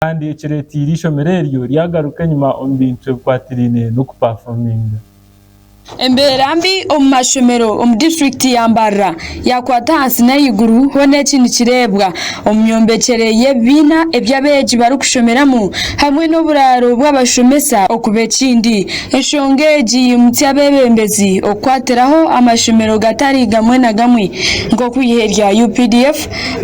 kandi ikiretira ishomereryo ryagaruka nyuma ombintu kwatirine no kuperforminga Emberambi omashomero district yambara yakwata hasi na iguru hone kintu kirebwa omyombekereye bina ebyabeji barukushomeramo hamwe n'oburaro bw'abashomesa okubekindi eshongeji mutyabebembezi okwateraho amashomero gatari gamwe na gamwe ngo kuyiherya UPDF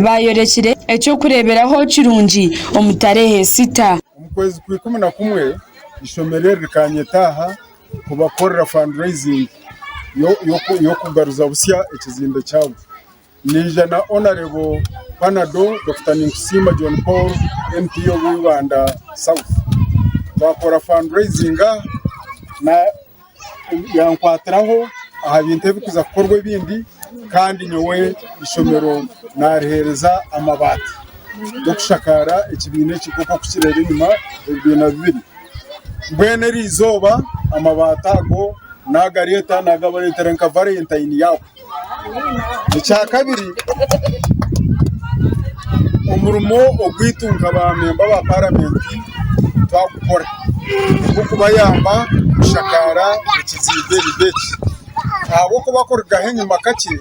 bayorekire echo kureberaho kirungi omutarehe 6 Omukwezi kwa 11 ishomero rikanyetaha kubakorera fundraising yo kugaruza busya ekizimbe cyabo nijana honorable Panado Dr. Ninkusima John Paul MPO w'Rwanda South bakora fundraising na yankwatiraho aha bintu bikuza korwe bindi kandi nyowe ishomero narehereza amabati yo kushakara ekibine kigoko kukirera inyuma ebina bibiri bwene rizoba amabata go nagareta nagabareta nka Valentine yawo icya kabiri umurumo ogwitunga abamemba ba parliament twakora kuko bayamba shakara ikizide ribeki abo kubakora gahenye makake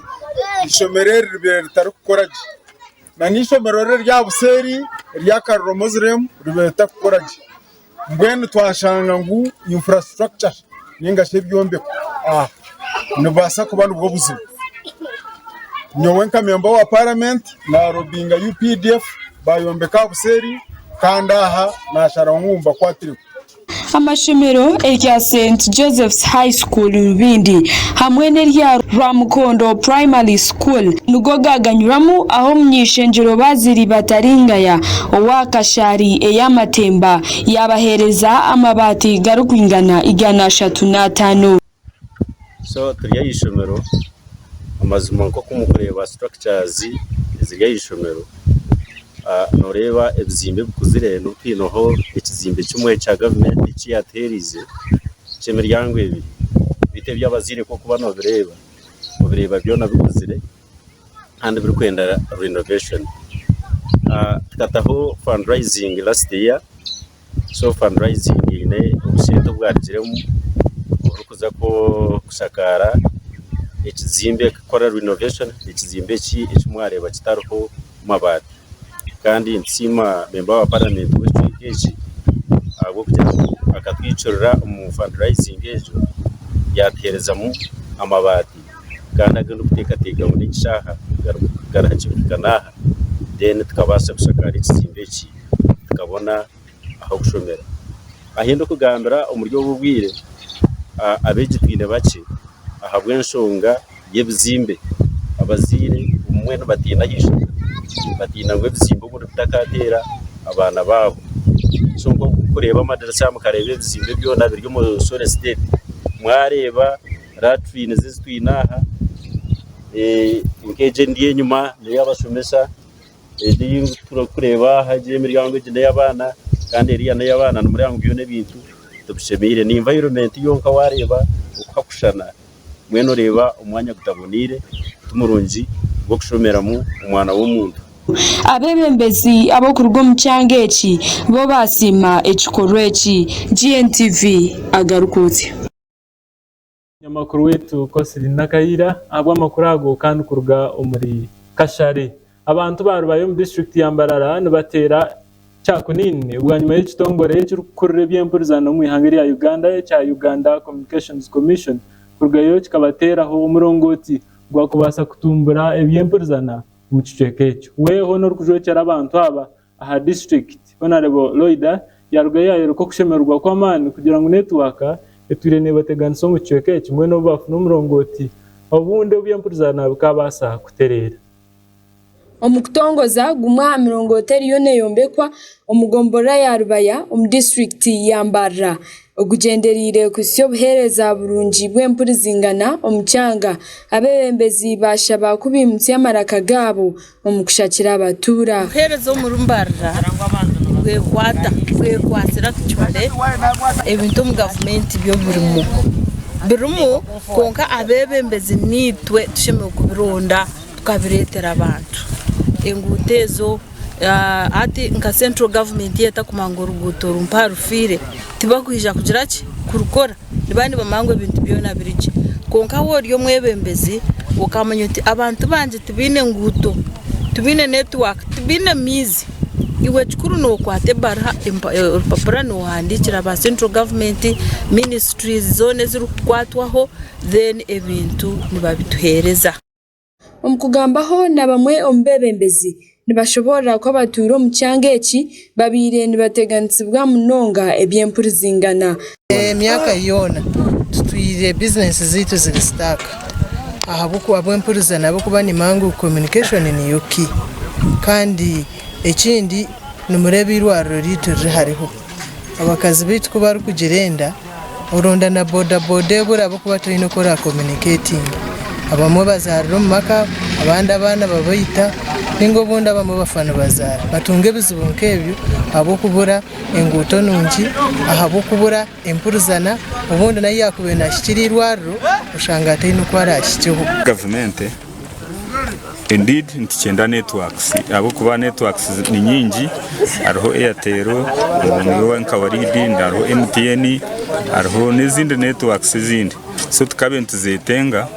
ishomerere ribera kukoraje na nishomerere rya buseri rya Karro Muslim ribeta kukoraje mbwene twashanga ngu infrastructure ninga shebyombe nibasa kubana ubwo buzima nyowe nkamemba wa parliament na robinga UPDF bayombeka buseri kandaha nashara nkumva kwatiri amashomero erya St Joseph's High School Rubindi hamwe n'erya Rwamukondo Primary School nugo gaganyuramu aho mnyishenjero baziri bataringaya owakashari eyamatemba yabahereza amabati garukwingana 305 so turya yishomero amazuma ko kumukoreba structures zirya yishomero noreba ebizimbe bukuzire no kwinoho ikizimbe cy'umwe cya government cyaterize cyemiryango ebiri bite byabazire ko kuba no bireba byo nabikuzire kandi biri kwenda renovation tukataho fundraising last year so fundraising ine ubusheto bwarigiremo urukuza ko kushakara ikizimbe kora renovation ikizimbe cy'umwareba kitaruho mabati kandi nsima memba wa parliament w'ejo abo akatwicurira mu fundraising ejo yatereza mu amabati kandi agenda kutekateka muri gishaha garahakikana then tukabasha gushakara ikizimbe tukabona aho gushomera ahendo kugambira umuryo w'ubwire abegitwine bake ahabwe nshonga y'ebizimbe abazire umwe batina yisho batina ngo ebizimbe ngo bitakatera abana babo so ngo kureba amadarasa mukarebe ebizimbe byo nabiryo mu sore state mwareba ratwine zizitwinaha nkeje ndiye nyuma y'abashomesha ndi kureba hagiye miryango igende y'abana kandi eriya n'abana n'umuryango byo nebintu tubishemire ni environment yonka wareba ukakushana mweno reba umwanya gutabonire tumurunji bwo kushomera mu umwana w'umuntu abebembezi abo kurwo mu cyangeki bo basima echikorweki GNTV agarukutse nyamakuru wetu ko Sirina Kayira abo amakuru ago kandi kurga umuri Kashare abantu barubaye mu district yambarara batera cyakunini ubwanyuma y'ikitongore cy'ukurure by'empurizano mu ihangire ya Uganda cya Uganda Communications Commission kurgayo kikabateraho umurongoti gwa kubasa kutumbura ebyempurizana mu cicekecyo weho no rukujokera abantu aba aha district honorable Loida yarwaye yaruko kushemerwa kwa mani kugira ngo network eturene bateganso mu cicekecyo mwe no bafu n'umurongoti obunde byempurizana bukabasa kuterera omukutongoza gumwa 40 yone yombekwa omugombora ya Rubaya district yambara ogugenderire kusyo buhereza burungi bw'empurizingana omucyanga abebembezi bashaba kubimutse amaraka gabo omukushakira abatura buhereza omurumbarra kwekwasira tuchwale ebintu mu government byo birumu konka abebembezi nitwe tusheme kubironda tukabiretera abantu engutezo ati nka central government yeta kumanga ruguto rumpa rufire tibakwija kugira ki kurukora nibandi bamangwe ibintu byo nabiriki konka woriyo mwebembezi ukamanya uti abantu banje tibine nguto tubine network tubine mizi iwe chikuru no kwate barha urupapura no handikira ba central government ministries zone ziri kwatwaho then ebintu nibabituhereza Omukugambaho na bamwe ombebembezi nibashobora ko abaturo mu cyangeki babire nibateganitsibwa munonga ebyempurizingana emyaka yona tutwire business zitu ziristaka ahabuku abwempurizana abukuba ni mangu communication ni yoki kandi ekindi numurebirwaro ritu hariho abakazi bitu ko bari kugerenda uronda na boda bura abukuba turino kora communicating abamwe bazarira mu maka abandi abana babayita ningo bonda bamwe bafana bazara batunge bizibu nkebyo abo kubura enguto nungi ahabo kubura empuruzana ubundi nayo yakubena shikirirwaro ushanga atino kwarashyiho government indeed nticyenda networks abo kuba networks ni nyingi ariho Airtel niyo nkawaridi ndaro MTN ariho n'izindi networks zindi so tukabentu zetenga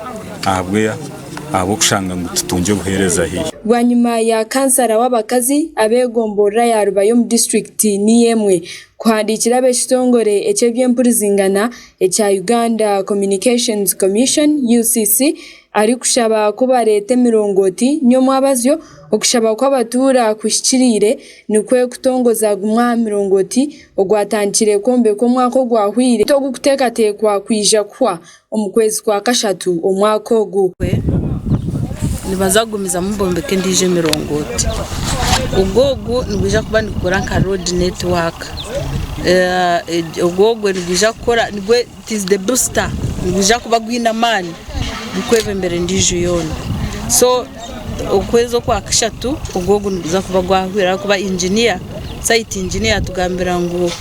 abo kushanga ngo tutunje buhereza hiyo Rwanyuma ya kansara w'abakazi abegombora ya Rubayo mu district ni yemwe kwandikira beshitongore eky'ebyempurizingana ekya Uganda Communications Commission UCC ari kushaba kuba leta mirongoti nyomo abazyo okushaba kwa batura kushikirire nikwe kutongoza gumwa mirongoti ogwatandikire kombe ko mwako gwahwire to gukutekatekwa kwija kwa omukwezi kwa kashatu omwako gukwe nibazagumiza mubombeke ndije mirongoti ubwogu nibija kuba nikora nka road network ubwogu nibija kora nibwe it is the booster nibija kuba gwina mani bikweve mbere ndije yona so ukwezo kwa kashatu ubwogu nibija kuba gwahwira kuba engineer site engineer tugambira ngo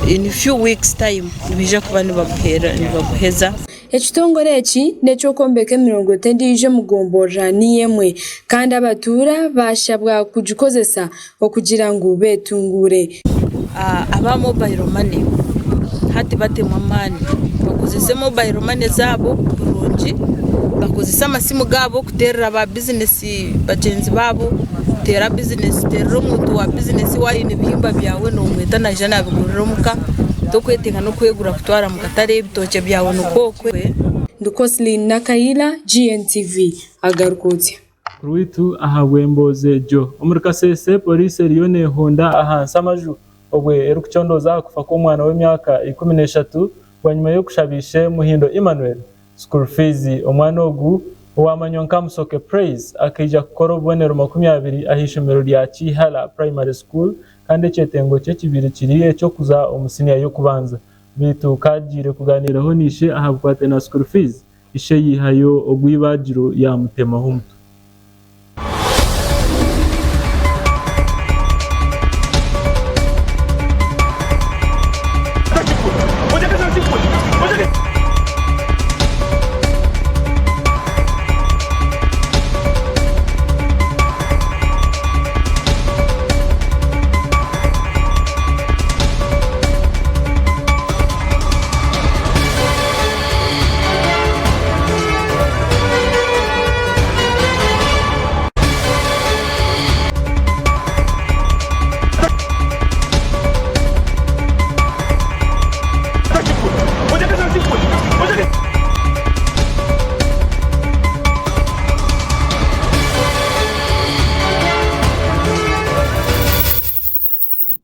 in few weeks time nibija kuba nibaguheza Ekitongore eki necho kombeke 30 ndije mugombora ni yemwe kandi abatura bashabwa kujikozesa okugira ngo betungure aba mobile money hati batemwa mani bakozese mobile money zabo burungi bakozesa amasimu gabo kuterera ba business bagenzi babo tera business terero mutu wa business wayine bihimba byawe no mweta na jana bigurira muka tokwetenga no kwegura kutwara mu katare bitoke byawe nukokwe Ndukosli Nakayila GNTV AGARIKWOTSYA Ruitu ahawemboze jo omurikasese police Liyone Honda ahansa amaju obwe erukuchondoza kufa ko mwana w'emyaka 13 wanyuma yo kushabishe Muhindo Emmanuel school fees omwana ogu owamanyonka Musoke Praise akija kukora obonero 20 ahishomero lya Kihala Primary School kandi cyetengo cye kibiri kiriye cyo kuza omusiniya yo kubanza bitu kagire kuganiraho nishe ahabwate na school fees ishe yihayo ogwibagiro ya mutema humtu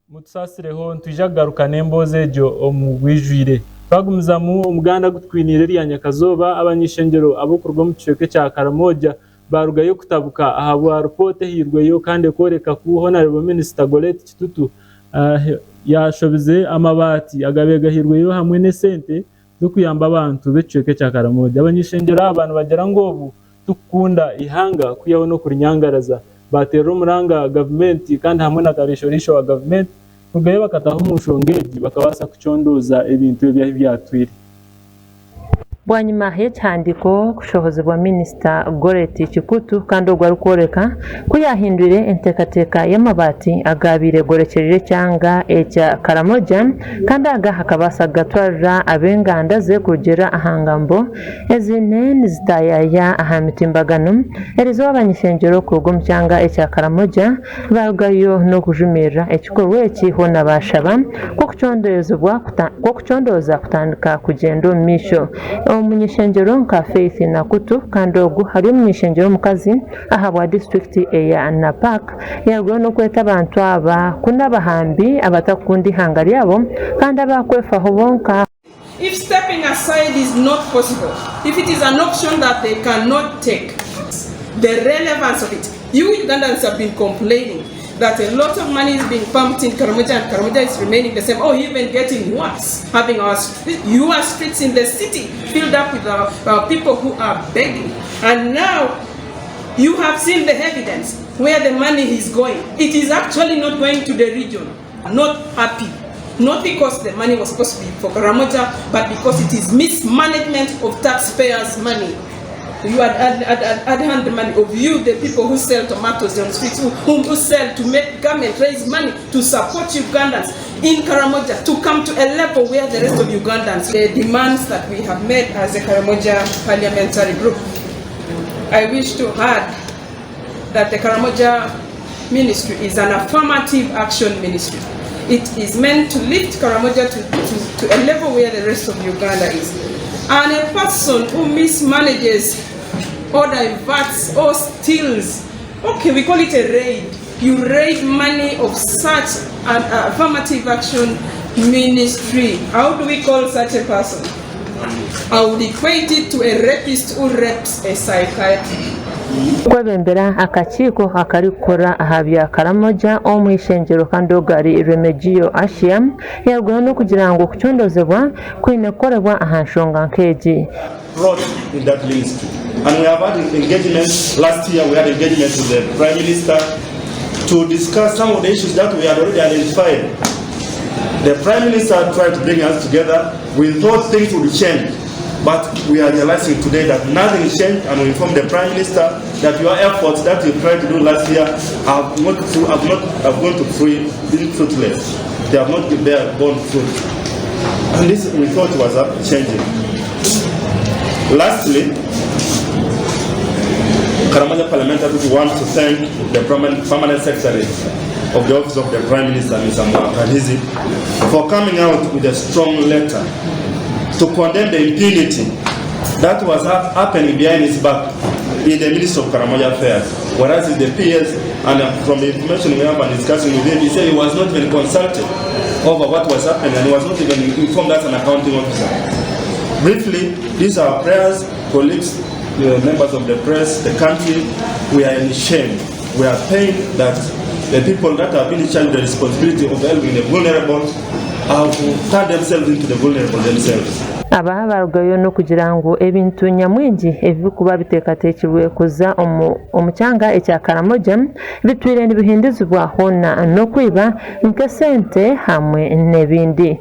Mutusasireho ntujagaruka nemboze jo omugwijwire twagumiza mu umuganda gutwinire lya Nyakazoba abanyishengero abokurwa mu cyoke cya Karamoja barugayo kutabuka ahabwa reporte hirweyo kandi koreka ku honorable minister Golette Kitutu yashobize amabati agabega hirweyo hamwe ne sente zo kuyamba abantu becyoke cya Karamoja abanyishengero abantu bagera ngobu tukunda ihanga kuyaho no kurinyangaraza batero muranga government kandi hamwe na karishorisho wa government kugaye bakataho umushongeji bakabasa kuchondoza ibintu byatwire bwanyuma y'ekihandiko kushohozebwa minisita Goreti Kikutu kandi ogwari kworeka ko yahindure enteekateeka y'amabaati agaabire gorekyerire kyanga ekya Karamoja kandi aga hakabasa gatwarira ab'enganda ze kurugyera aha ngambo ezine nizitayaya aha mitimbagano erizo abanyeshengero kuruga omu kyanga ekya Karamoja barugayo n'okujumirira ekikorwa eki hoona bashaba kw'okucondooza kutandika kugyenda omu maisho omunyeshengero nka Faith Nakutu kandi ogu hari omunyeshengero omukazi ahabwa district eya Napak yarugwaho n'okweta abantu aba kunabahambi abatakukunda ihanga ryabo kandi abakwefaho bonka. If stepping aside is not possible, if it is an option that they cannot take, the relevance of it, you Ugandans have been complaining that a lot of money is being pumped in Karamoja and Karamoja is remaining the same, or even getting worse, having our streets in the city filled up with our people who are begging. And now you have seen the evidence where the money is going. It is actually not going to the region. Not happy. Not because the money was supposed to be for Karamoja, but because it is mismanagement of taxpayers' money. You hand the money of you, the people who sell tomatoes on the streets, who sell to make government raise money to support Ugandans in Karamoja to come to a level where the rest of Ugandans, the demands that we have made as a Karamoja parliamentary group. I wish to add that the Karamoja ministry is an affirmative action ministry. It is meant to lift Karamoja to a level where the rest of Uganda is. And a person who mismanages or diverts or steals, okay, we call it a raid. You raid money of such an affirmative action ministry. How do we call such a person? I would equate it to a rapist who rapes a psychiatrist. kwebembera akakiiko akarikukora aha bya Karamoja omwishengero kandi ogari Remegio Asia yarugwaho n'okugira ngu okucondozebwa kwine kukorebwa aha nsonga nk'egi. In that ministry, and we have had engagement last year. We had engagement with the Prime Minister to discuss some of the issues that we had already identified. The Prime Minister tried to bring us together. We thought things would change, but we are realizing today that nothing changed, and we informed the Prime Minister that your efforts that you tried to do last year have gone to been fruitless. They have not borne fruit, and this we thought was changing. Lastly, Karamoja parliamentary want to thank the permanent secretary of the office of the Prime Minister, Mr. Mwakalizi, for coming out with a strong letter to condemn the impunity that was happening behind his back in the Ministry of Karamoja Affairs. Whereas in the PS, and from the information we have and discussing with him, he said he was not even consulted over what was happening, and he was not even informed as an accounting officer. Briefly, these are our prayers, colleagues, members of the press, the country. We are in shame. We are pained that the people that have been in charge of the responsibility of helping the vulnerable have turned themselves into the vulnerable themselves. Aba barugayo no kugira ngo ebintu nyamwingi ebikuba bitekatekirwe kuza omu kyanga ekya Karamoja bitwire nibihindizibwa hona no kwiba nkesente hamwe n'ebindi.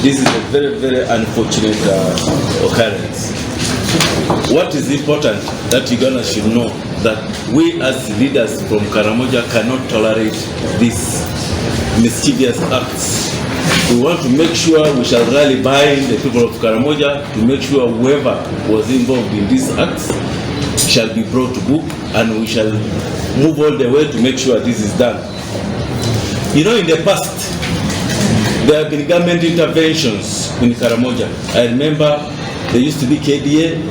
This is a very, very unfortunate occurrence. What is important that Uganda should know that we as leaders from Karamoja cannot tolerate these mischievous acts. We want to make sure we shall rally behind the people of Karamoja to make sure whoever was involved in these acts shall be brought to book, and we shall move all the way to make sure this is done. You know, in the past, there have been government interventions in Karamoja. I remember there used to be KDA,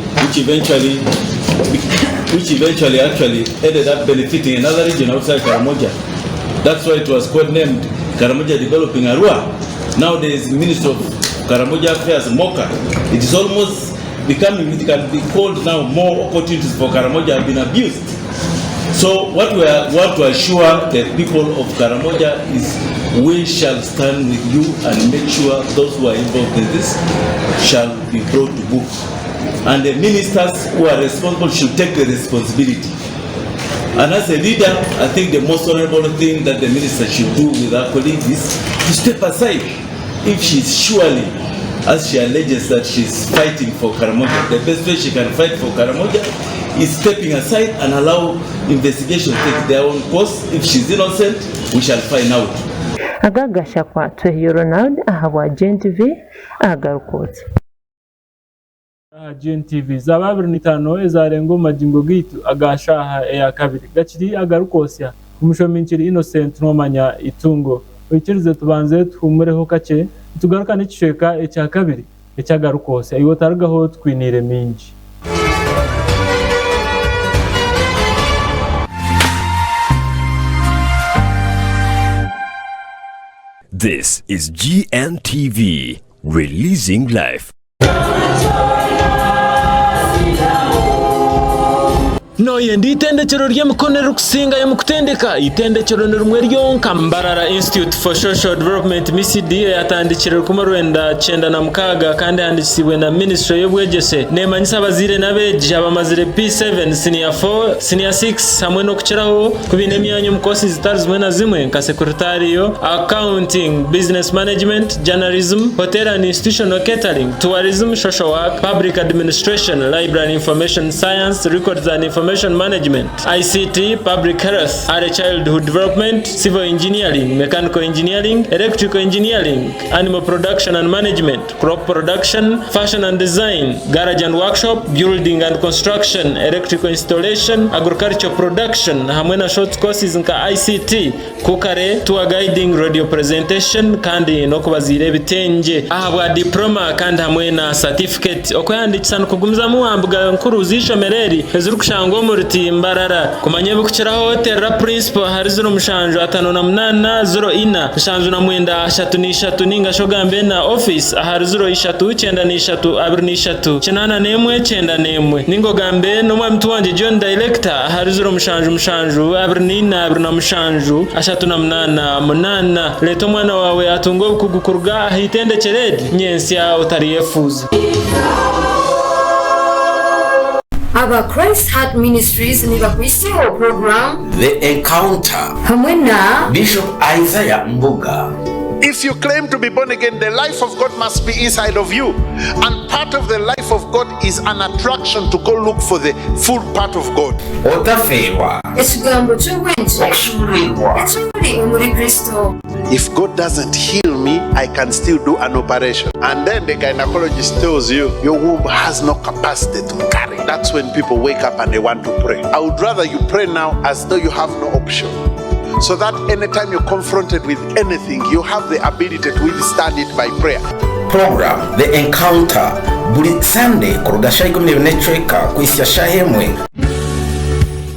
which eventually actually ended up benefiting another region outside Karamoja. That's why it was codenamed Karamoja Developing Arua. Now there is Minister of Karamoja Affairs, Moka. It is almost becoming, it can be called now, more opportunities for Karamoja have been abused. So what we want to assure the people of Karamoja is we shall stand with you and make sure those who are involved in this shall be brought to book. And the ministers who are responsible should take the responsibility. And as a leader, I think the most honorable thing that the minister should do with our colleagues is to step aside if she's surely as she alleges that she's fighting for Karamoja. The best way she can fight for Karamoja is stepping aside and allow investigation to take their own course. If she's innocent, we shall find out. Agagasha kwa Twehiyo Ronald ahabwa GNTV agarukotse. GNTV zaba 25 ezarengo majingo gitu agashaha ya kabiri gakiri agarukosya umushominkiri Innocent nomanya itungo wikirize tubanze twumureho kake tugaruka n'ikisheka ecya kabiri ecyagarukosya iwo taragaho twinire minji. This is GNTV, releasing life. No yendi itendekero ry'emukonero kusinga yemukutendeka itendekero nirumwe ryonka Mbarara Institute for Social Development MICD yatandikira kuma Rwanda 96 kandi handikisibwe na Ministry y'Obwegese nemanyisa abazire nabeje abamazire P7 senior 4 senior 6 hamwe no kuciraho kubine emyanyo mukosi zitari zimwe na zimwe nka secretarial, accounting, business management, journalism, hotel and institutional catering, tourism, social work, public administration, library and information science, records and information management, ICT, public health, early childhood development, civil engineering, mechanical engineering, electrical engineering, animal production and management, crop production, fashion and design, garage and workshop, building and construction, electrical installation, agriculture production, hamwe na short courses nka ICT, kukare, tour guiding, radio presentation kandi no kubazire bitenje ahabwa diploma kandi hamwe na certificate okoyandikisana kugumza muhambuga nkuru zishomereri hezuru kushango muri Mbarara kumanye bukiraho terra principal hari 058 mushanju na mwenda 33 ninga shogambe na office hari 0393 chenana nemwe chenda nemwe ningo gambe no mwa mtu wanje John director hari 0 abrinina na mushanju 38 leto mwana wawe atungo kugukurga hitende cheredi nyensi ya utariyefuza. Aba Christ Heart Ministries niba kwisiho program The Encounter hamwe na Bishop Isaiah Mbuga. If you claim to be born again, the life of God must be inside of you. And part of the life of God is an attraction to go look for the full part of God. Otafewa. Ekigambo ky'obwenzi ekiri muri Kristo. If God doesn't heal me, I can still do an operation. And then the gynecologist tells you, your womb has no capacity to carry. That's when people wake up and they want to pray. I would rather you pray now as though you have no option. So that anytime you're confronted with anything, you have the ability to withstand it by prayer. Program The Encounter buri Sunday kurugasha ikomye networka kwisya shahemwe.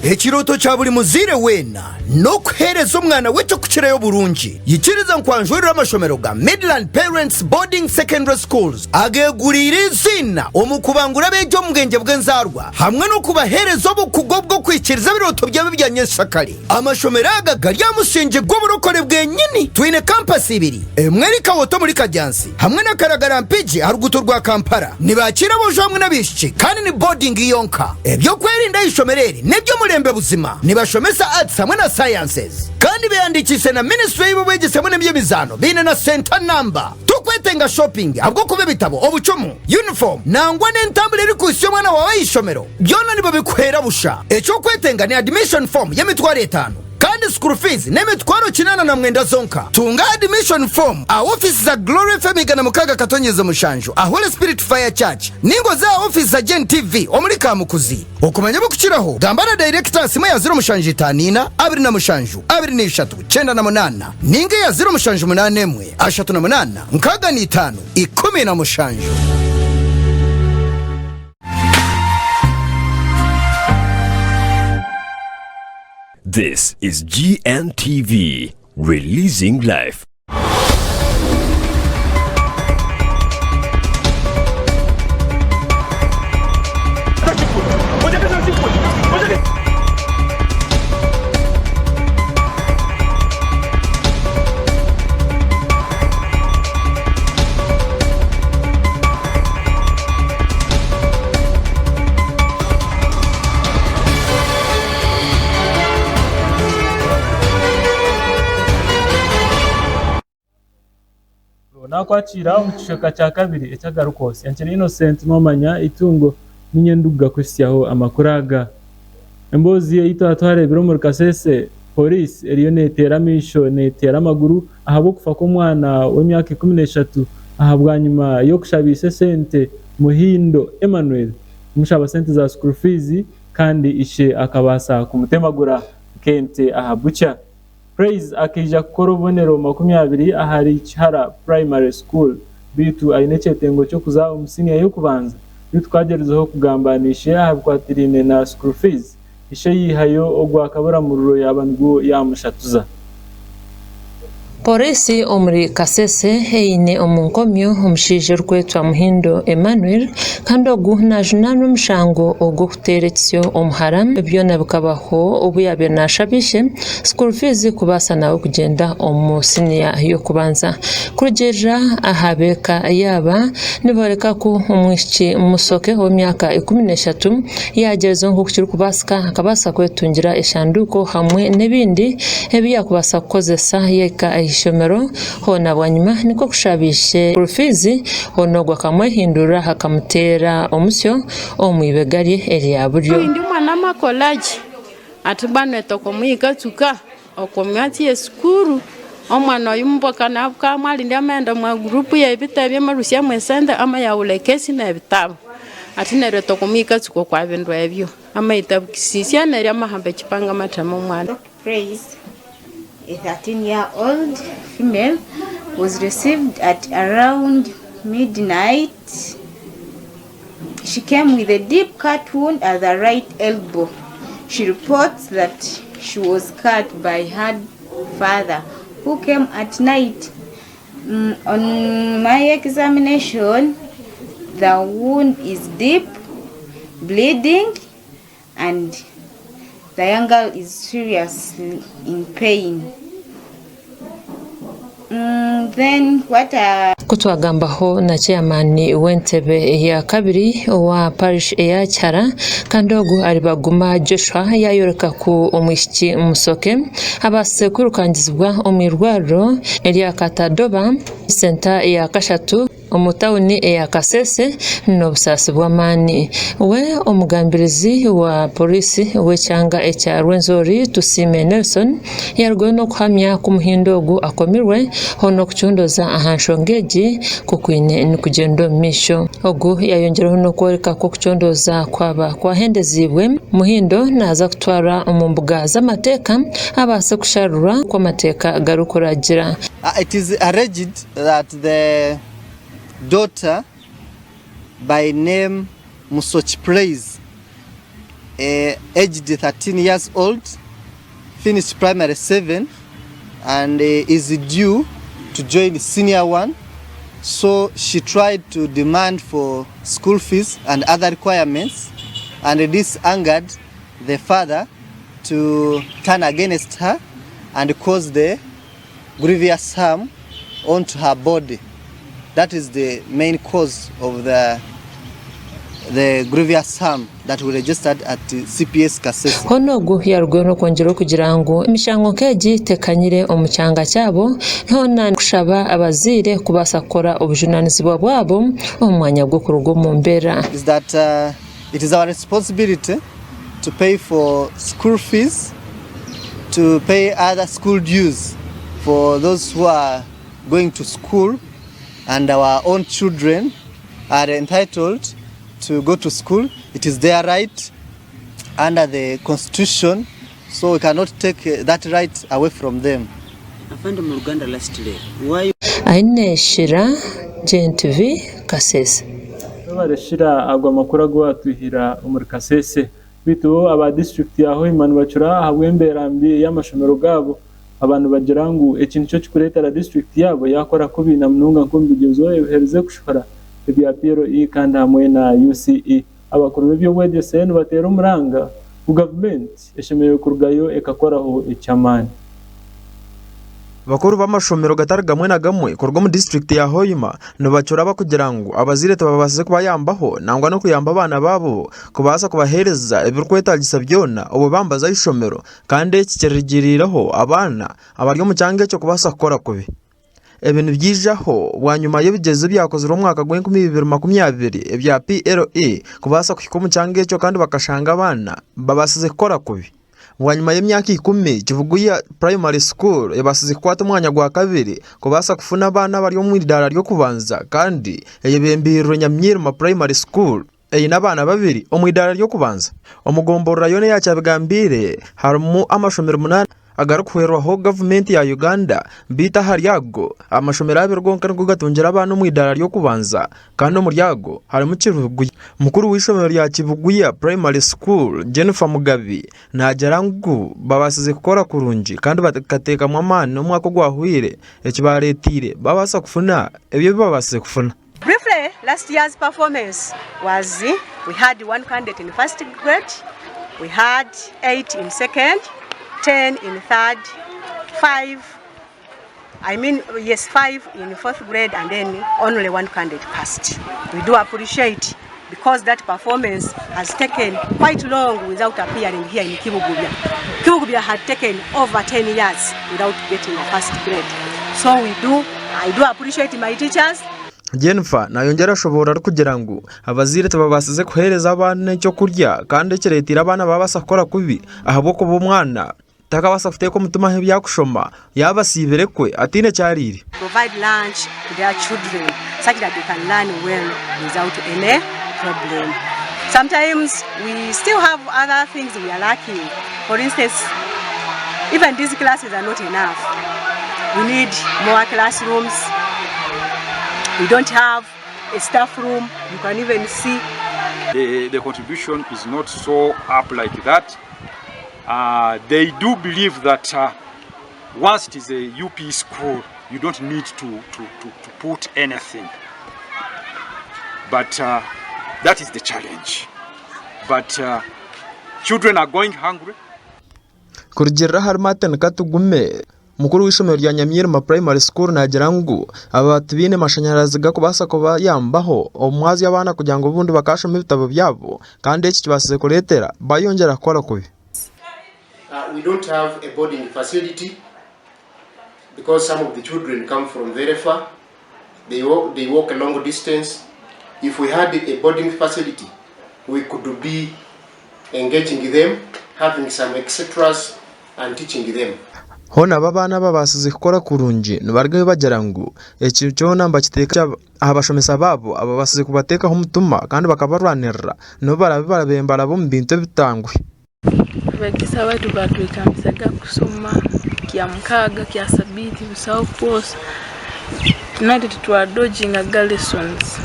Ekiroto cha buri muzire wena no kuhereza umwana wecho kukireyo burungi yikiriza nkwanjurira amashomero ga Midland Parents Boarding Secondary Schools agegurira izina omukubangura bejo mugenge bwenzarwa hamwe no kubahereza obukugobwo kwikiriza biroto byabe byanyeshakari amashomero aga ryamushinje gwoburokore bwenyini twine campus ibiri emwe Kawoto muri Kajyansi hamwe na Karagara Mpigi haruguto rwa Kampala nibakira bojo hamwe nabishiki kandi ni boarding yonka ebyo kwerinda ishomereri nebyo murembe buzima nibashomesa arts hamwe na sciences kandi beyandikise na Ministry y'Obwegese hamwe n'imyemizano bine na center number tukwetenga shopping abwo kube bitabo obucumu uniform nangwa n'entambule iri kusiyo mwana wawe ishomero byona nibo bikwera busha echo kwetenga ni admission form y'emitwaro 5 kandi school fees n'emitwaro 9 na mwenda zonka tunga admission form a office za Glory FM na mukaga katonyeze mushanju a Holy Spirit Fire Church ningo za office za GNTV omuri Kamukuzi okumanya bukukiraho gambara director sima ya 0 mushanju 5 abiri na mushanju abiri ni 3 9 na 8 ninge ya 0 mushanju 8 emwe 3 na 8 nkaga ni 5 10 na mushanju. This is GNTV, releasing life. nakwakira umukishaka cya kabiri ecyagarukwotsa yankiri Innocent nomanya itungo n'inyenduga kwisiyaho amakuraga embozi yitwatware biro muri Kasese police eriyo netera misho netera amaguru ahabo kufa ko mwana w'imyaka 13 ahabwa nyuma yo kushabise sente Muhindo Emmanuel umushaba sente za school fees kandi ishe akabasa kumutemagura kente ahabucha Praise akija kukora ubonero 20 ahari Chihara Primary School bitu ainechetengo cyo kuza umusinya yo kubanza bitwagerezeho kugambanisha ahabwatirine na school fees ishe yihayo ogwa kabura mururo yabangu yamushatuza Polisi omuri Kasese heine omunkomyo omushije rwetwa Muhindo Emmanuel kandi ogu najuna n'umushango ogwo kuteretsyo omuharam byona bikabaho obuyabe nashabishe school fees kubasa nawe kugenda omusinya yo kubanza kurugerera ahabeka yaba niboreka ku umwishi musoke ho myaka 13 yagezo nko kukiri kubasika akabasa kwetungira eshanduko hamwe nebindi ebiya kubasa kukozesa yeka ishomero hona bwanyuma niko kushabishe profizi honogwa kamwe hindura hakamutera omusyo omwibegari eliya buryo ndi mwana makolaji atubane toko mwiga tuka okomyati eskuru omwana yumboka nabuka mwali ndi amenda mwa group ya ibitabo yamarusya mwesenda ama yaulekesi na ibitabo atinere toko mwiga tuko kwa bintu ebyo ama itabukisisya neri amahambe kipanga matamo mwana Praise. A 13-year-old female was received at around midnight. She came with a deep cut wound at the right elbow. She reports that she was cut by her father, who came at night. On my examination, the wound is deep, bleeding, and the young girl is seriously in pain. Then what kutwagambaho na chairman w'entebe ya kabiri wa parish ya Chara kandogo aribaguma Joshua yayoreka ku omwishiki musoke abasekuru kangizibwa omirwaro Elia Katadoba center ya Kashatu omutawuni ya Kasese no busasi bw'amani we omugambirizi wa polisi w'ecyanga ekya Rwenzori Tusime Nelson yargoye no kuhamya ku Muhindogu akomirwe hono kucundoza ahanshongeji kukwine nikugendo misho ogu yayongeraho no kwereka ko kucondoza kwaba kwahendezibwe Muhindo naza kutwara umumbuga z'amateka abase kusharura kwa mateka garukuragira. It is alleged that the daughter by name Musochi Praise, aged 13 years old, finished primary 7 and is due to join senior 1. So she tried to demand for school fees and other requirements, and this angered the father to turn against her and cause the grievous harm onto her body. That is the main cause of the grievous harm that we registered at CPS Kasese. Honogu yarugwe no kongera kugira ngo imishango keji tekanyire omucyanga cyabo hona kushaba abazire kubasakora obujunanizi bwabo omwanya gwo kurugo mu mbera. Is that it is our responsibility to pay for school fees, to pay other school dues for those who are going to school, and our own children are entitled to go to school. It is their right under the constitution, so we cannot take that right away from them. Afande mu Uganda lastly, why Aine Shira GNTV Kasese barashira agwa makuru agwatuhira umuri Kasese bito aba district yaho imanu bacura habwemberambi y'amashomero gabo abantu bagira ngo ikintu cyo kureta la district yabo yakora ko binamnunga nkumbigezo ehereze kushora ibya Piero kandi hamwe na UCE abakuru b'ibyo bwegese batera umuranga ku government eshemeye kurugayo ekakoraho icyamani bakuru b'amashomero gatari gamwe na gamwe kurwa mu district ya Hoima no bacura bakugira ngo abazire tababase kuba yambaho nangwa no kuyamba abana babo kubaza kubahereza ibirkwetagisa byona ubu bambaza ishomero kandi kikerigiriraho abana abaryo mu cyange cyo kubasa kora kubi ibintu byijaho bwanyuma y'ibigeze byakoze mu mwaka wa 2020 bya PLA kubasa kwikomu cyangwa icyo kandi bakashanga abana babasize gukora kubi bwanyuma y'imyaka 10 kivuguya primary school yabasize kwata umwanya gwa kabiri kubasa kufuna abana bari mu idara ryo kubanza kandi yebembiro Nyamyirima primary school n'abana babiri omwidara ryo kubanza omugombora yone yacyabigambire harimo amashomero 8 agarukuherwaho government ya Uganda bita haryago amashomero abirgonka ngo gatongera abantu mu idara ryo kubanza kandi mu ryago harimo Kivuguya mukuru w'ishomero rya Kivuguya primary school Jennifer Mugabi najarangu babasize gukora kurungi kandi bakateka mu amana no mwako gwahwire ekibaretire babasa kufuna ebyo babasize kufuna. Briefly, last year's performance was we had 1 candidate in first grade, we had 8 in second, 10 in third, 5 in fourth grade, and then only 1 candidate passed. We do appreciate because that performance has taken quite long without appearing here in Kibugubya. Kibugubya had taken over 10 years without getting a first grade. So I do appreciate my teachers. Jennifer nayongera ashobora kugira ngo abazire tababasize kuhereza abana cyo kurya kandi kiretira abana babasa gukora kubi ahabo ko bomwana takabasa kufite ko mutuma byakushoma yabasibere kwe atine cyarire. Provide lunch to their children such that they can learn well without any problem. Sometimes we still have other things we are lacking. For instance, even these classes are not enough. We need more classrooms. We don't have a staff room. You can even see the contribution is not so up like that. They do believe that once it is a UP school, you don't need to put anything. But that is the challenge. But children are going hungry. Kurjira harmaten katugume mukuru w'ishomero rya Nyamyirima primary school nagirangu abatubine mashanyarazi gakubasa ko yambaho omwazi y'abana kugira ngo bundi bakashoma ibitabo byabo kandi iki kibasize kuretera bayongera akora kubi. We don't have a boarding facility because some of the children come from very far. They walk a long distance. If we had a boarding facility, we could be engaging them, having some extras and teaching them. Hona babana babasize gukora kurungi nibarwe bagerangu eki cyo namba kiteka abashomesa babo ababasize kubateka ho mutuma kandi bakabarwanirira no barabembara bo mbintu bitangwe. Bagisa batu batwikambisaga kusoma kya mkaga kya sabiti busao post tunati twadojinga lessons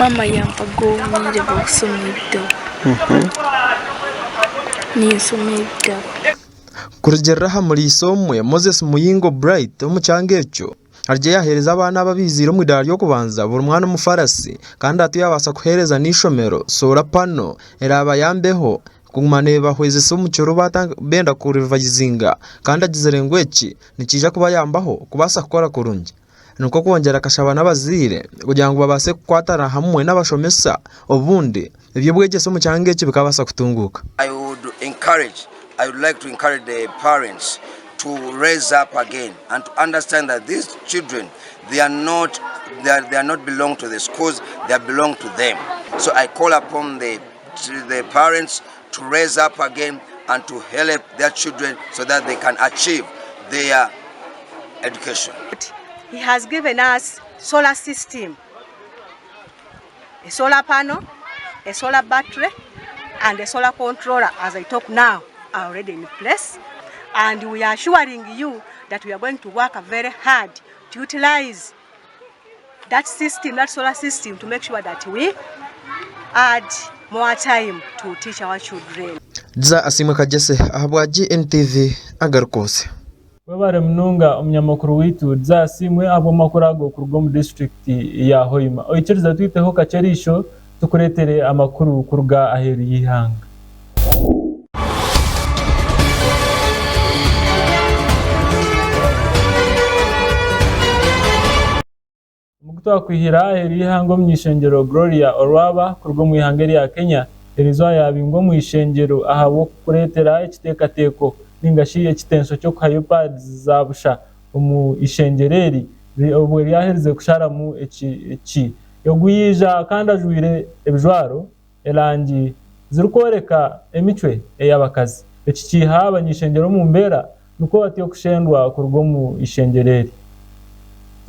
mama yampago mwire kusoma ibitabo ni soma ibitabo. Kurjeraha muri isomwe Moses Muyingo Bright umucyangecho arje yahereza abana babizira mu idara ryo kubanza buri mwana umufarasi kandi atuyabasa kuhereza nishomero sola pano eraba yambeho kumaneba hweze so mucoro batanga benda kurivayizinga kandi agizerengweki nikija kuba yambaho kubasa gukora kurungi nuko kongera akashaba n'abazire kugira ngo babase kwatara hamwe n'abashomesa obundi ibyo bwegeso mu cyangeke bikabasa kutunguka. I would like to encourage the parents to raise up again and to understand that these children, they are not belong to the schools, they belong to them. So I call upon the parents to raise up again and to help their children so that they can achieve their education. He has given us solar system, a solar panel, a solar battery, and a solar controller. As I talk now, are already in place, and we are assuring you that we are going to work very hard to utilize that system, that solar system, to make sure that we add more time to teach our children. Za asima kajese ahabwa GNTV AGARIKWOTSYA. Babare mnunga umunyamakuru witu za simwe abo makurago kurwo mu district ya Hoima oyikiriza twiteho kacerisho tukuretere amakuru kurga aheru yihanga. Twakwihira eri hango mwishengero Gloria Orwaba kurwo mu ihangeri ya Kenya erizwa yabingo mu ishengero ahabo kuretera ikitekateko ningashiye kitenso cyo kayopa zabusha mu ishengereri ubwo yahereze kusharamu eki yoguyija kandi ajwire ebijwaro erangi zirikworeka emicwe ey'abakazi eki kiha abanyishengero mu mbera nuko batiyo kushendwa kurugo mu ishengereri.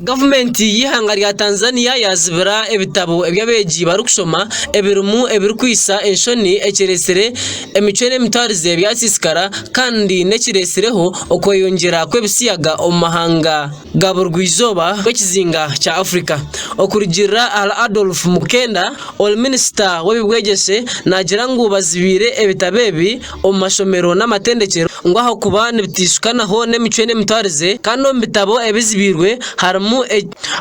Gavumenti y'ihanga rya Tanzania yazibira ebitabo eby'abeegi barukushoma ebirumu ebirikwisa enshoni ekiresere emicwene emitwarize byasisikara kandi nekiresireho okweyongera kw'ebisiyaga omu mahanga ga burwizoba bw'ekizinga kya Afrika. Okurugirira Adolf Mukenda ol minister w'ebibwegese nagira ngu bazibire ebitabo ebi omu mashomero n'amatendekero ngo aho kuba nibitishukanaho n'emicwene emitwarize kandi omu bitabo ebizibirwe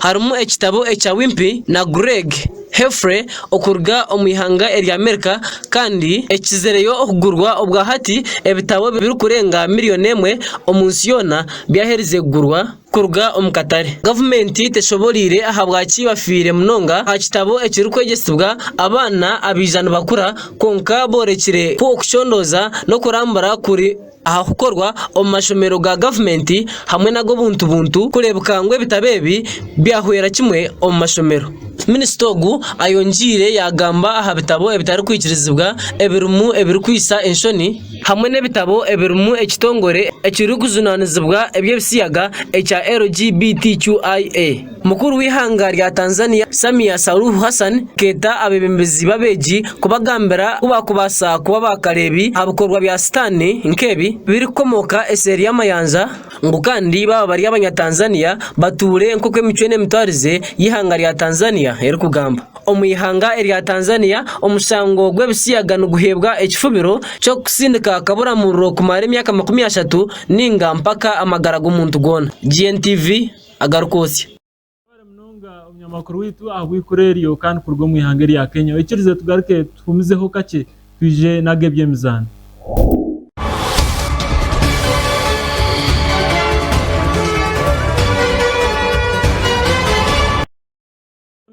harimu ekitabo ekya Wimpy na Greg Hefre okurga omwihanga erya Amerika kandi ekizereyo okugurwa obwa hati ebitabo biri kurenga miliyoni 1 omunsi yona byaherize kugurwa kuruga omukatare. Gavumenti teshobolire ahabwaki bafire munonga ha kitabo ekiri kwegesibwa abana abijana bakura konka borekire ku okushondoza no kurambara kuri aha kukorwa omu mashomero ga gavumenti hamwe nago buntu kurebuka ngwe bitabebi byahwera kimwe omu mashomero. Minisita ogu ayongire yagamba aha bitabo ebitari kwikirizibwa ebirumu ebirikwisa enshoni hamwe n'ebitabo ebirumu ekitongore ekiri kuzunanizibwa eby'ebisiyaga ekya LGBTQIA. Mukuru w'ihanga rya Tanzania Samia Suluhu Hassan keta abebembezi babeji kubagambira kubakubasa kuba bakarebi abukorwa bya sitani nkebi biri komoka eseri y'amayanza ngo kandi baba bari abanyatanzania bature nk'uko emicwene emitwarize y'ihanga rya Tanzania eri kugamba. Omuyihanga erya Tanzania omushango gw'ebisiyaga guhebwa ekifubiro cyo kusindika kabura murro kumara emyaka 30 ninga mpaka amagara g'omuntu gona. GNTV AGARIKWOTSYA. Umunyamakuru witu ahwikureriyo kandi kurwo mwihanga rya Kenya ikirize tugaruke tumizeho kake twije nagebye mizana.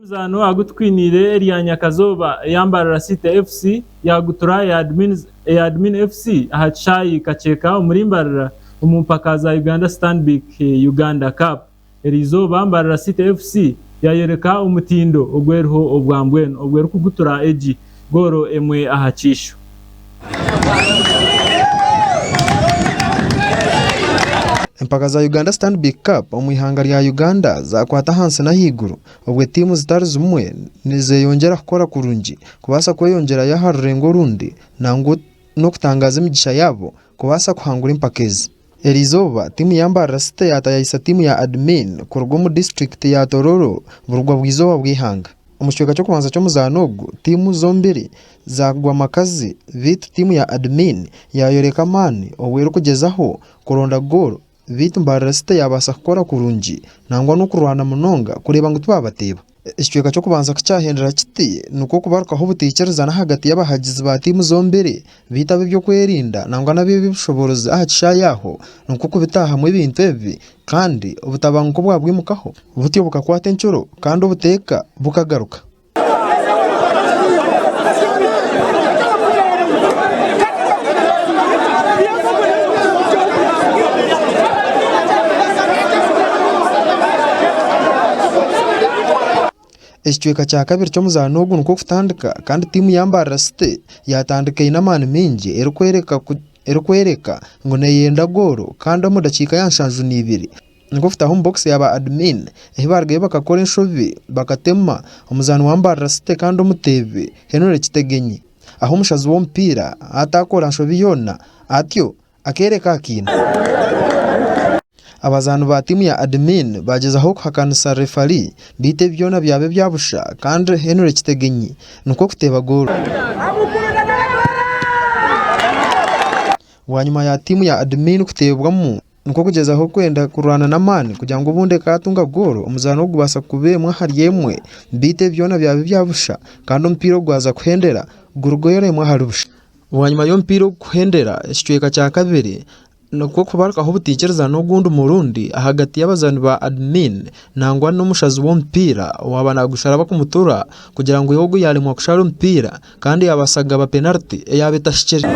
Mizano agutwinire erya Nyakazoba yambara site FC yagutura ya admin FC ahacayi kaceka umurimbarira umumpakaza Uganda Stanbic Uganda Cup erizo bambara site FC yayereka umutindo ogwerho obwambweno ogweru kugutura eji goro emwe ahacisho. Empaka za Uganda Stanbic Cup omwihanga rya Uganda zakwata hansi na higuru obwe timu zitari zimwe nizeyongera kukora kurungi kubasa kweyongera yaharurengo rundi nango no kutangaza imigisha yabo kubasa kuhangura impakezi. Erizoba timu yambara site yatayisa timu ya admin kurwo mu district ya Tororo burugwa bwizoba bwihanga. Umushweka cyo kubanza cyo muzanogo timu zombiri zagwa makazi vitu timu ya admin yayoreka mani owero kugezaho kuronda goro vitu mbara site yabasa kukora kurungi nangwa no kurwana munonga kureba ngo tubabateba. Ishweka cyo kubanza kicyahendera kiti nuko kubarukaho butikerezana hagati y'abahagizi ba timu zombere bitabe byo kwerinda nangwa nabibi bishoboroza ahacishayaho nuko kubitaha mu bintu evi kandi ubutabanguko bwabwimukaho butiyo bukakwata encuro kandi ubuteka bukagaruka. Ekichweka kya kabiri cyo muzanogo nuko kutandika kandi timu yambara site yatandika inamani mingi erikwereka ngo neyenda goro kandi mu dakika yanshanju nibiri nuko fita home box yaba admin ehibargaye bakakora inshovi bakatema omuzano wambara site kandi omutebe henore kitegenyi aho umushazi w'ompira atakora nshovi yona atyo akereka akina. Abazanu ba timu ya admin bagezaho kuhakanisa referee bite byona byabe byabusha kandi henure kitegenyi nuko kuteba goro. Wanyuma ya timu ya admin kutebwamo nuko kugezaho kwenda kurwana na mani kugira ngo bunde katunga goro omuzano gubasa kubemwa hariyemwe bite byona byabe byabusha kandi umpiro gwaza kuhendera gurgoyeremwe harubusha. Wanyuma yo mpiro kuhendera ekicweka cya kabiri nuko kubarukaho butikereza no gundu murundi hagati y'abazani ba admin nangwa n'umushazi w'ompira wabana gusharaba kumutura kugira ngo yogo yalimwa kushara umpira kandi yabasaga ba penalty yabetashikire.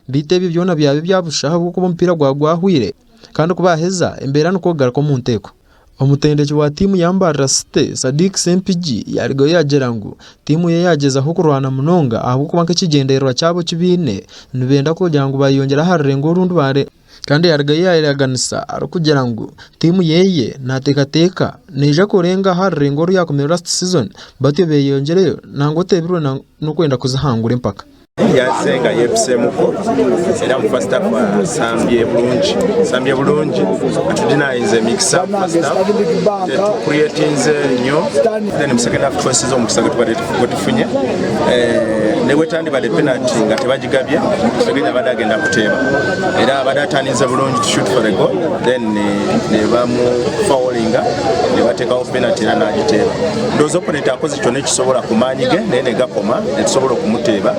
bitebi byona byabe byabushaho kuko umupira gwahwire kandi kubaheza embera no kogara ko mu nteko omutendeki wa timu yambarira City Sadiq Sempigi yarigo yagera ngo timu ye yageza aho kurwana munonga aho kuba kigenderwa cyabo kibine nibenda kugira ngo bayongera harengo rundu bare kandi yarigo yaraganisa arukugira ngo timu yeye natekateka neje kurenga harengo yakomera last season batyo beyongereyo nango tebiro no kwenda kuzahangura impaka yasenga yepisemuko era mu first half sambye bulungi atudinayize mix up first half creating nyo then mu second half choices omukisaga tufunye newetandi bade penalty nga tebagigabye tegenya badagenda kuteeba era badataniza bulungi to shoot for a goal then ne bamu foulinga ne batekawo penalty na najiteeba ndozo opponent akoze kyonna ekisobola kumanyige nene gakoma ekisobola okumuteeba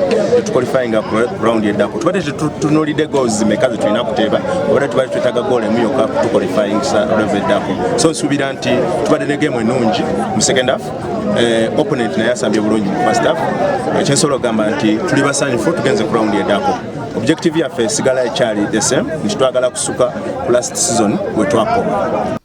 qualifying up round yedako tubate tunolide goals zimekaze tulina kuteeba obera tubate twetaga goal emiyo ka tu qualifying sa level dako so subira nti tubate ne game enungi mu second half opponent na yasambye bulungi mu first half ekyensobola gamba nti tuli basanyufu tugenze ku round yedako objective ya face sigala ekyali the same nitwagala kusuka last season wetwakoma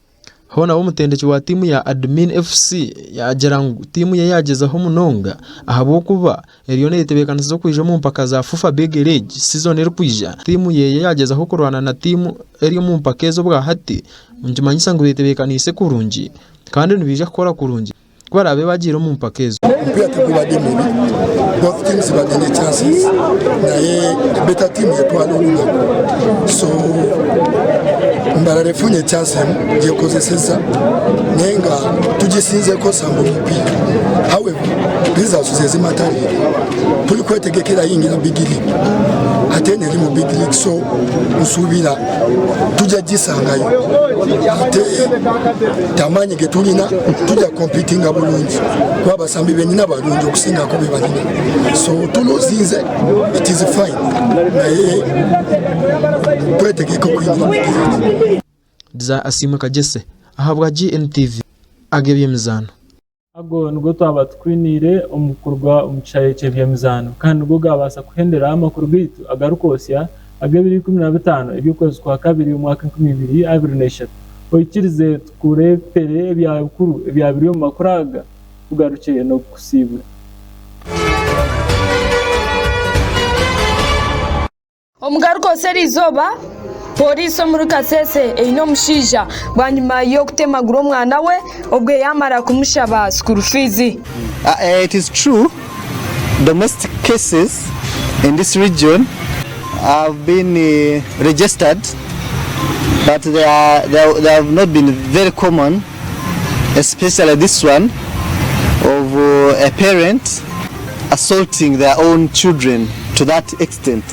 hona umutendeki wa timu ya Admin FC yagera ngo timu ye yagezaho munonga ahabo kuba Elione yitebekanisa kwija mu mpaka za FIFA Big League season eri kwija timu ye yagezaho kurwana na timu eri mu mpaka zo bwa hati njimanyisa ngo yitebekanise kurungi kandi nibija gukora kurungi kwarabe bagira mu mpaka zo mpira tukubade mibi both teams badene chances na ye better team yetwalo so mbararefunye chance je kozeseza nenga tugisinze ko sambo mupira however results zezimatari tuli kwetegekera yingira big league atene ri mu big league so usubira tujya gisangayo ate tamanyi getulina tujya competing abulungi kwabasambi benina abalungi okusinga ko bebalina so tulozinze it is fine naye kwetegeka kwingira za asima kagese ahabwa GNTV agebye mizano ago nugo twaba twinire omukurwa umucaye cyebye mizano kandi nugo gabasa kuhendera amakuru bitu agarukosya agebiri 15 ebyukwezi kwa kabiri umwaka 2024 oyikirize tukurepere ebyakuru ebyabiri mu makuraga ugarukiye no kusibura omugaruko serizoba polisi muri Kasese eino mushija bwanyuma yo kutemagura umwana we obwe yamara kumushaba school fees. It is true domestic cases in this region have been registered, but they have not been very common, especially this one of a parent assaulting their own children to that extent.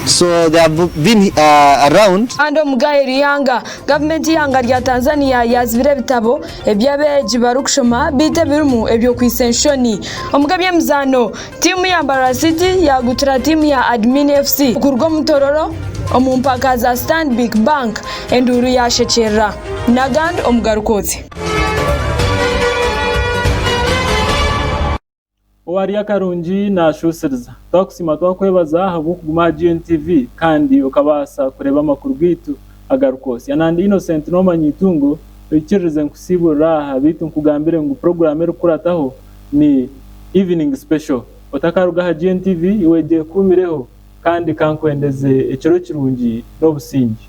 So they have been around. Ando mugairi yanga government yanga ya Tanzania yazibire bitabo ebyabeji barukushoma bite birumu ebyo kwisenshoni omugabye mzano timu ya Mbarara City yagutura timu ya Admin FC kurgo mutororo omumpaka za Stanbic Bank enduru ya Shechera nagand omugarukotsi Owari akarungi na shusiriza takusima twakwebaza habo kuguma GNTV kandi ukabasa kureba amakuru gitu agarukose yanandi Innocent no manyitungo ikirize nkusibura habitu nkugambire ngo program eri kurataho ni evening special otakaruga GNTV iweje kumireho kandi kankwendeze ekiro kirungi no busingi